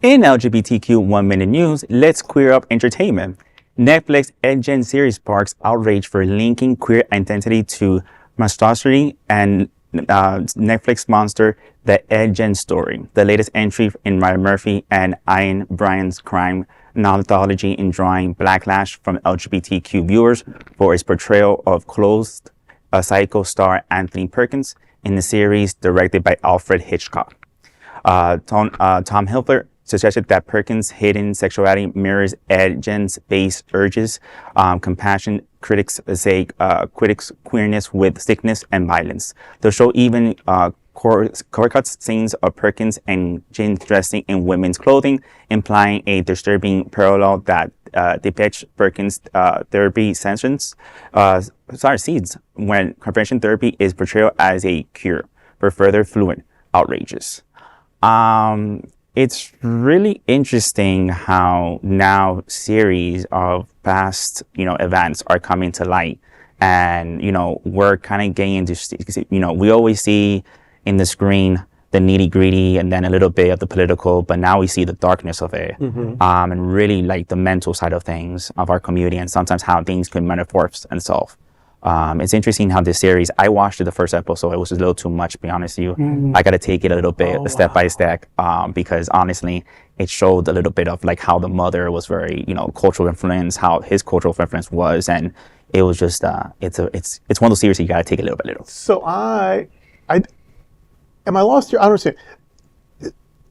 In LGBTQ 1 Minute News, let's queer up entertainment. Netflix Ed Gein series sparks outrage for linking queer identity to Monstrosity and Netflix monster The Ed Gein Story, the latest entry in Ryan Murphy and Ian Bryan's crime anthology in drawing backlash from LGBTQ viewers for its portrayal of closed psycho star Anthony Perkins in the series directed by Alfred Hitchcock. Tom Hilfer suggested that Perkins' hidden sexuality mirrors Ed Gein's base urges. Compassion critics say queerness with sickness and violence. The show even crosscuts scenes of Perkins and Gein dressing in women's clothing, implying a disturbing parallel that depicts Perkins' therapy sessions, seeds when conversion therapy is portrayed as a cure for further fluent outrages. It's really interesting how now series of past, events are coming to light, and, we're kind of getting into, we always see in the screen the nitty gritty and then a little bit of the political, but now we see the darkness of it, and really like the mental side of things of our community and sometimes how things can manifest themselves. It's interesting how this series, I watched it the first episode, it was a little too much, to be honest with you. I got to take it a little bit, step by step, because honestly, it showed a little bit of like how the mother was very, cultural influence, how his cultural influence was, and it was just, it's one of those series you got to take it little by little. So am I lost here? I don't understand.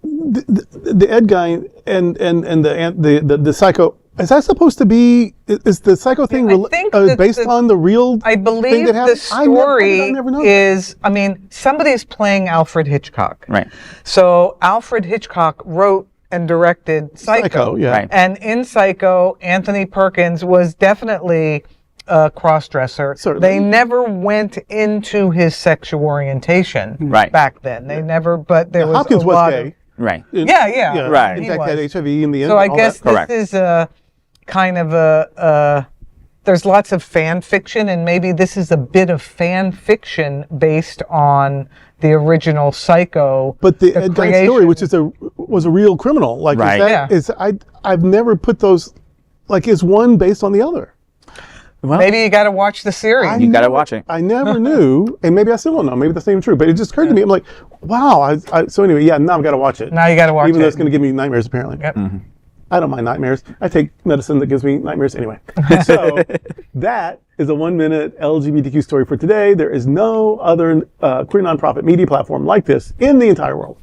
The Ed Gein and the psycho, is that supposed to be, is the psycho thing based on the real I believe thing that happened? The story is, somebody's playing Alfred Hitchcock. Right. So Alfred Hitchcock wrote and directed Psycho. Yeah. Right. And in Psycho, Anthony Perkins was definitely a cross-dresser. Certainly. They never went into his sexual orientation back then. They never, but there was Hopkins a lot was gay. Of... Right. Yeah. Right. In fact, had HIV in the end. So I guess this is a kind of there's lots of fan fiction, and maybe this is a bit of fan fiction based on the original Psycho. But the Ed Gein Story, which was a real criminal, like I've never put those, like, is one based on the other? Well, maybe you got to watch the series. You got to watch it. I never knew, and maybe I still don't know. Maybe that's not even true. But it just occurred to me. I'm like, wow. So anyway, now I've got to watch it. Now you got to watch it. Even though it's going to give me nightmares, apparently. Yep. I don't mind nightmares. I take medicine that gives me nightmares anyway. So that is a 1 minute LGBTQ story for today. There is no other queer nonprofit media platform like this in the entire world.